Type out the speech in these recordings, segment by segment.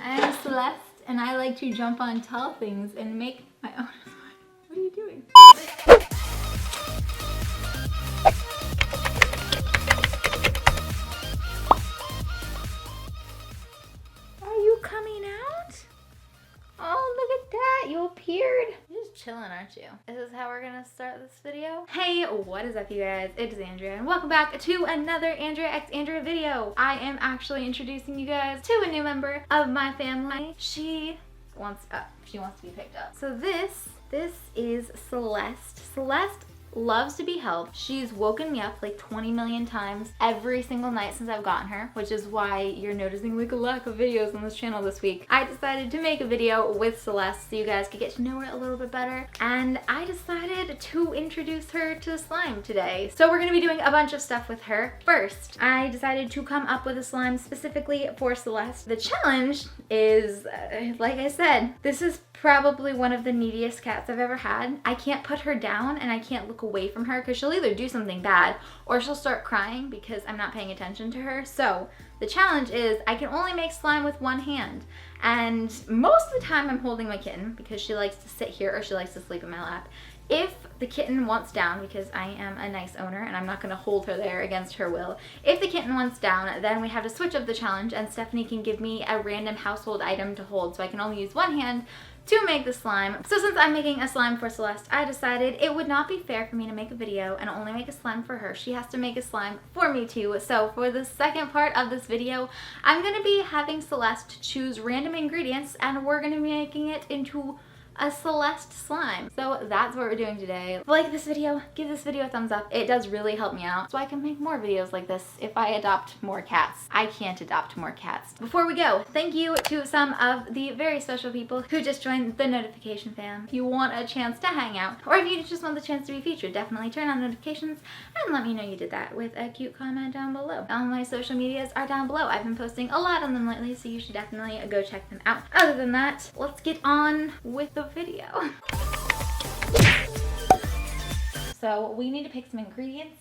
I'm Celeste, and I like to jump on tall things and make my own slime. What are you doing? Are you coming out? Oh, look at that. You appeared. You're just chilling, aren't you? Is this how we're gonna start this video? Hey, what is up, you guys? It's Andrea, and welcome back to another andreaXsnaps video. I am actually introducing you guys to a new member of my family. She wants to be picked up. So this is Celeste. Celeste loves to be held. She's woken me up like 20 million times every single night since I've gotten her, which is why you're noticing like a lack of videos on this channel this week. I decided to make a video with Celeste so you guys could get to know her a little bit better, and I decided to introduce her to slime today. So we're gonna be doing a bunch of stuff with her. First, I decided to come up with a slime specifically for Celeste. The challenge is, like I said, this is probably one of the neediest cats I've ever had. I can't put her down and I can't look away from her because she'll either do something bad or she'll start crying because I'm not paying attention to her. So the challenge is I can only make slime with one hand, and most of the time I'm holding my kitten because she likes to sit here or she likes to sleep in my lap. If the kitten wants down, because I am a nice owner and I'm not going to hold her there against her will, if the kitten wants down, then we have to switch up the challenge and Stephanie can give me a random household item to hold, so I can only use one hand to make the slime. So since I'm making a slime for Celeste, I decided it would not be fair for me to make a video and only make a slime for her. She has to make a slime for me too. So for the second part of this video, I'm going to be having Celeste choose random ingredients and we're going to be making it into a Celeste slime. So that's what we're doing today. Like this video, give this video a thumbs up. It does really help me out so I can make more videos like this if I adopt more cats. I can't adopt more cats. Before we go, thank you to some of the very special people who just joined the notification fam. If you want a chance to hang out, or if you just want the chance to be featured, definitely turn on notifications and let me know you did that with a cute comment down below. All my social medias are down below. I've been posting a lot on them lately, so you should definitely go check them out. Other than that, let's get on with the video. So we need to pick some ingredients.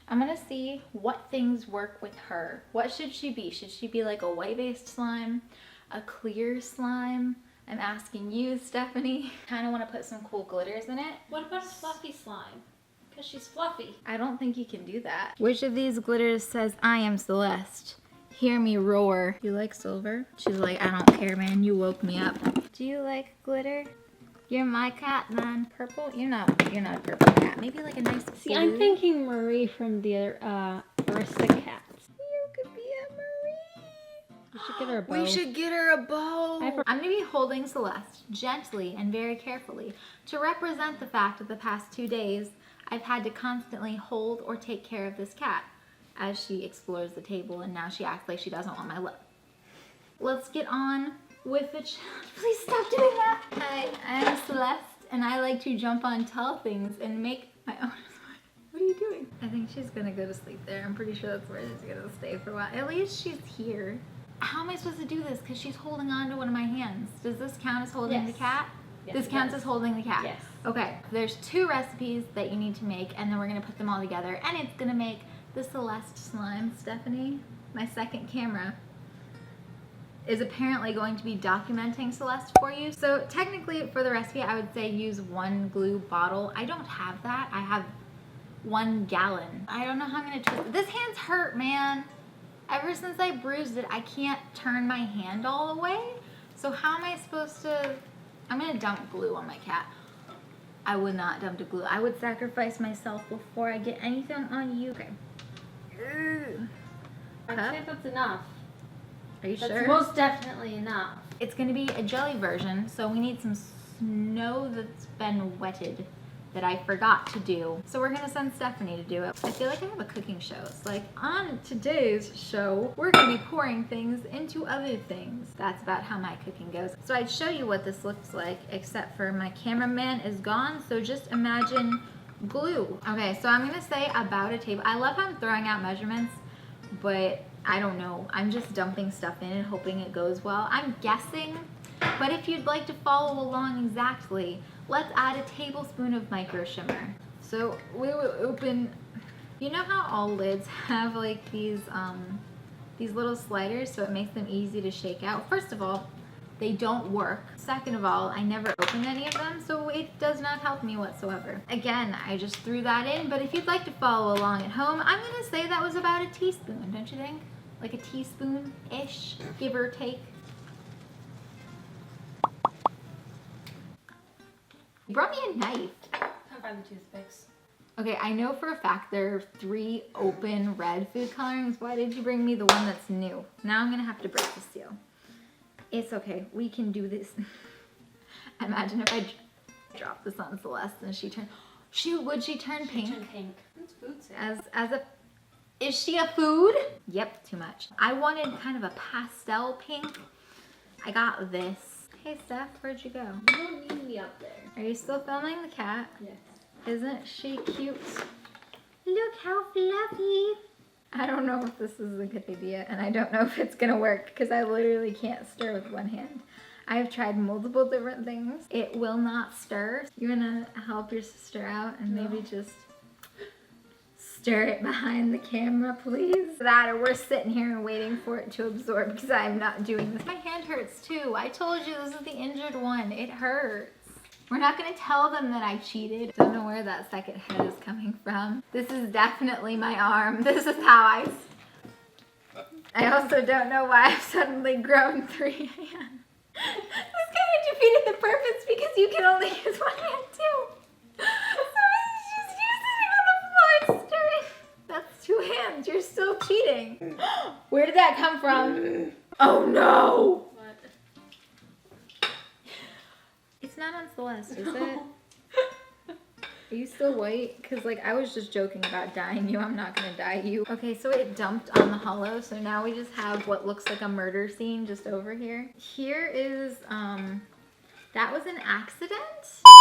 I'm gonna see what things work with her. What should she be? Should she be like a white-based slime? A clear slime? I'm asking you, Stephanie. Kind of want to put some cool glitters in it. What about a fluffy slime? Because she's fluffy. I don't think you can do that. Which of these glitters says I am Celeste? Hear me roar. You like silver? She's like, I don't care, man. You woke me up. Do you like glitter? You're my cat, man. Purple? You're not a purple cat. Maybe like a nice blue. See, I'm thinking Marie from the other Aristocats. You could be a Marie. We should get her a bow. We should get her a bow. I'm gonna be holding Celeste gently and very carefully to represent the fact that the past 2 days I've had to constantly hold or take care of this cat as she explores the table, and now she acts like she doesn't want my love. Let's get on with the challenge. Please stop doing that. Hi, I'm Celeste, and I like to jump on tall things and make my own slime. What are you doing? I think she's gonna go to sleep there. I'm pretty sure that's where she's gonna stay for a while. At least she's here. How am I supposed to do this? Because she's holding on to one of my hands. Does this count as holding the cat? Yes, this counts as holding the cat? Yes. Okay, there's 2 recipes that you need to make, and then we're gonna put them all together, and it's gonna make the Celeste slime. Stephanie, my second camera, is apparently going to be documenting Celeste for you. So technically for the recipe, I would say use 1 glue bottle. I don't have that. I have 1 gallon. I don't know how I'm gonna twist it. This hand's hurt, man. Ever since I bruised it, I can't turn my hand all the way. So how am I supposed to, I'm gonna dump glue on my cat. I would not dump the glue. I would sacrifice myself before I get anything on you. Okay. I'd say that's enough. Are you That's sure? most definitely enough. It's going to be a jelly version, so we need some snow that's been wetted that I forgot to do. So we're going to send Stephanie to do it. I feel like I have a cooking show. It's like, on today's show, we're going to be pouring things into other things. That's about how my cooking goes. So I'd show you what this looks like, except for my cameraman is gone, so just imagine glue. Okay, so I'm going to say about a table. I love how I'm throwing out measurements, but I don't know. I'm just dumping stuff in and hoping it goes well. I'm guessing, but if you'd like to follow along exactly, let's add a tablespoon of micro shimmer. So we will open, you know how all lids have like these these little sliders so it makes them easy to shake out. First of all, they don't work. Second of all, I never opened any of them, so it does not help me whatsoever. Again, I just threw that in, but if you'd like to follow along at home, I'm gonna say that was about a teaspoon, don't you think? Like a teaspoon-ish, give or take. You brought me a knife. Come find the toothpicks. Okay, I know for a fact there are 3 open red food colorings. Why did you bring me the one that's new? Now I'm gonna have to break the seal. It's okay, we can do this. Imagine if I dropped this on Celeste and she turned, would she turn pink? Turn pink. It's food safe. As a, is she a food? Yep, too much. I wanted kind of a pastel pink. I got this. Hey Steph, where'd you go? You don't need me up there. Are you still filming the cat? Yes. Isn't she cute? Look how fluffy. I don't know if this is a good idea, and I don't know if it's gonna work because I literally can't stir with one hand. I have tried multiple different things. It will not stir. You wanna help your sister out and maybe just stir it behind the camera, please? That or we're sitting here and waiting for it to absorb because I'm not doing this. My hand hurts too. I told you this is the injured one. It hurts. We're not gonna tell them that I cheated. Don't know where that second head is coming from. This is definitely my arm. This is how I also don't know why I've suddenly grown 3 hands. This kind of defeated the purpose because you can only use one hand too. So it's just using it on the floor and stirring. That's 2 hands. You're still cheating. Where did that come from? Oh no! It's not on Celeste, is it? Are you still white? Because like I was just joking about dyeing you. I'm not gonna dye you. Okay, so it dumped on the hollow. So now we just have what looks like a murder scene just over here. Here is, that was an accident.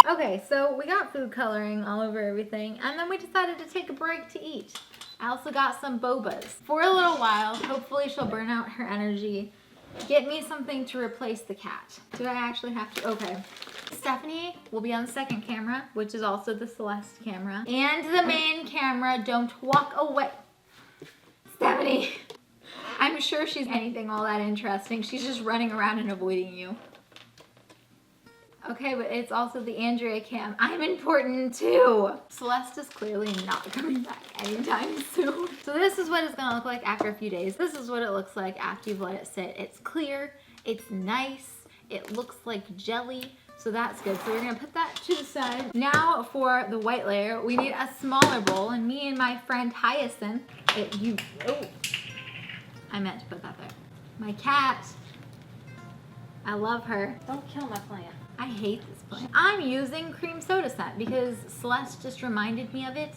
Okay, so we got food coloring all over everything. And then we decided to take a break to eat. I also got some bobas. For a little while, hopefully she'll burn out her energy. Get me something to replace the cat. Do I actually have to? Okay. Stephanie will be on the second camera, which is also the Celeste camera. And the main camera. Don't walk away. Stephanie. I'm sure she's anything all that interesting. She's just running around and avoiding you. Okay, but it's also the Andrea cam. I'm important too. Celeste is clearly not coming back anytime soon. So this is what it's gonna look like after a few days. This is what it looks like after you've let it sit. It's clear, it's nice, it looks like jelly, so that's good. So we're gonna put that to the side. Now for the white layer, we need a smaller bowl, and me and my friend Hyacinth, I meant to put that there. My cat, I love her. Don't kill my plant. I hate this plant. I'm using cream soda scent because Celeste just reminded me of it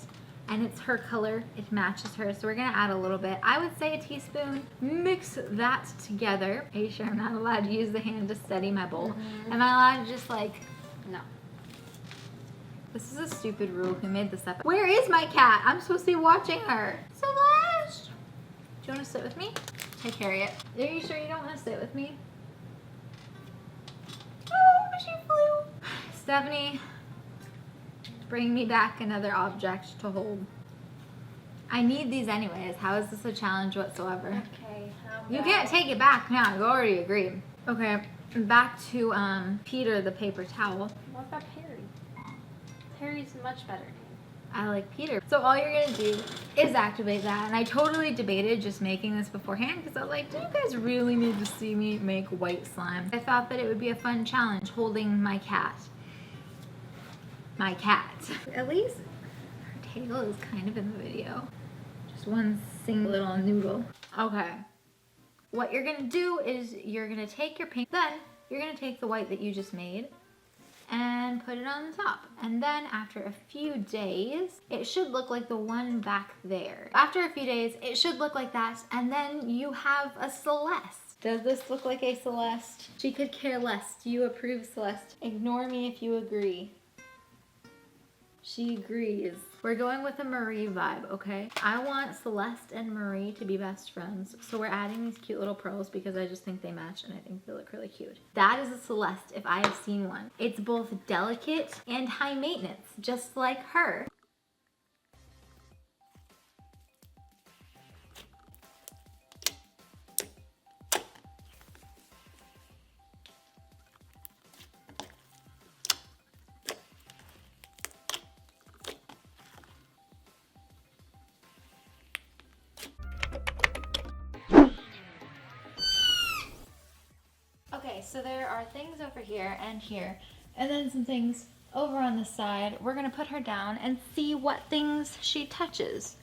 and it's her color. It matches her. So we're gonna add a little bit. I would say a teaspoon. Mix that together. Are you sure I'm not allowed to use the hand to steady my bowl? Am I allowed to just like... No. This is a stupid rule. Who made this up? Where is my cat? I'm supposed to be watching her. Celeste! Do you wanna sit with me? Take care of it. Are you sure you don't wanna sit with me? Oh, she flew. Stephanie, bring me back another object to hold. I need these anyways. How is this a challenge whatsoever? Okay. You can't take it back now. You already agreed. Okay, back to Peter the paper towel. What about Perry? Perry's much better. I like Peter. So all you're gonna do is activate that. And I totally debated just making this beforehand because I was like, do you guys really need to see me make white slime? I thought that it would be a fun challenge holding my cat. My cat. At least her tail is kind of in the video. Just one single little noodle. Okay. What you're gonna do is you're gonna take your pink, then you're gonna take the white that you just made and put it on the top. And then after a few days, it should look like the one back there. After a few days, it should look like that, and then you have a Celeste. Does this look like a Celeste? She could care less. Do you approve, Celeste? Ignore me if you agree. She agrees. We're going with a Marie vibe, okay? I want Celeste and Marie to be best friends. So we're adding these cute little pearls because I just think they match and I think they look really cute. That is a Celeste if I have seen one. It's both delicate and high maintenance, just like her. Okay, so there are things over here and here, and then some things over on the side. We're gonna put her down and see what things she touches.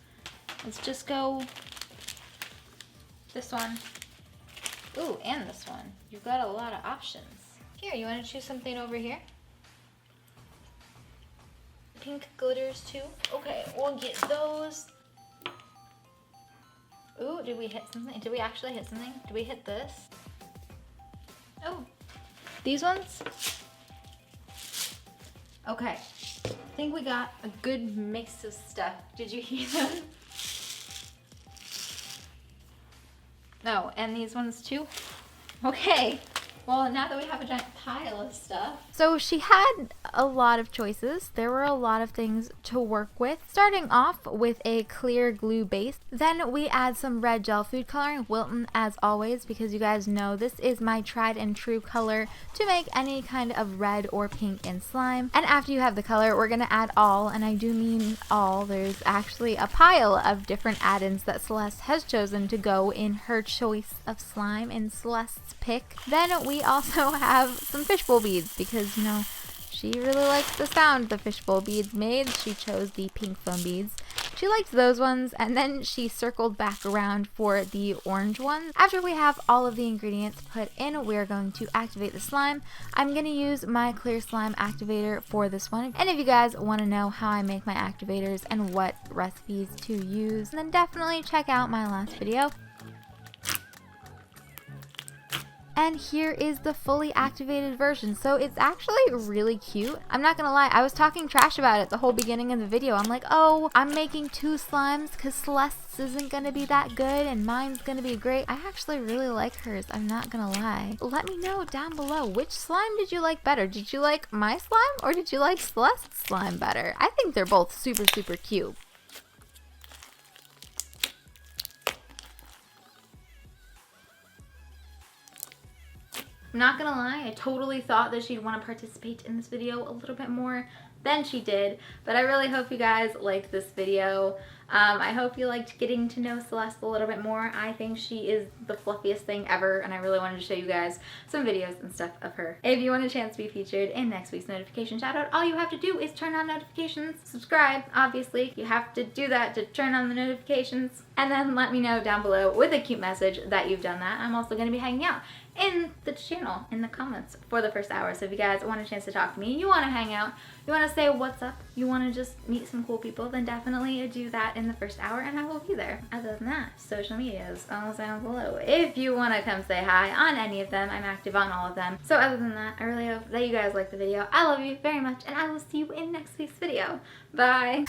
Let's just go this one. Ooh, and this one. You've got a lot of options. Here, you wanna choose something over here? Pink glitters too? Okay, we'll get those. Ooh, did we hit something? Did we actually hit something? Did we hit this? Oh, these ones? Okay, I think we got a good mix of stuff. Did you hear them? No, and these ones too? Okay. Well, now that we have a giant pile of stuff. So she had a lot of choices. There were a lot of things to work with. Starting off with a clear glue base. Then we add some red gel food coloring, Wilton as always, because you guys know this is my tried and true color to make any kind of red or pink in slime. And after you have the color, we're gonna add all, and I do mean all. There's actually a pile of different add-ins that Celeste has chosen to go in her choice of slime in Celeste's pick. Then we also have some fishbowl beads because, you know, she really likes the sound the fishbowl beads made. She chose the pink foam beads. She liked those ones, and then she circled back around for the orange ones. After we have all of the ingredients put in, we're going to activate the slime. I'm going to use my clear slime activator for this one. And if you guys want to know how I make my activators and what recipes to use, then definitely check out my last video. And here is the fully activated version. So it's actually really cute. I'm not gonna lie, I was talking trash about it the whole beginning of the video. I'm like, oh, I'm making 2 slimes because Celeste's isn't gonna be that good and mine's gonna be great. I actually really like hers, I'm not gonna lie. Let me know down below, which slime did you like better? Did you like my slime or did you like Celeste's slime better? I think they're both super, super cute. I'm not gonna lie, I totally thought that she'd want to participate in this video a little bit more than she did, but I really hope you guys liked this video. I hope you liked getting to know Celeste a little bit more. I think she is the fluffiest thing ever, and I really wanted to show you guys some videos and stuff of her. If you want a chance to be featured in next week's notification shoutout, all you have to do is turn on notifications, subscribe, obviously. You have to do that to turn on the notifications, and then let me know down below with a cute message that you've done that. I'm also going to be hanging out in the channel in the comments for the first hour. So if you guys want a chance to talk to me, you want to hang out, you want to say what's up, you want to just meet some cool people, then definitely do that in the first hour and I will be there. Other than that, social medias all down below. If you want to come say hi on any of them, I'm active on all of them. So other than that, I really hope that you guys like the video. I love you very much and I will see you in next week's video. Bye!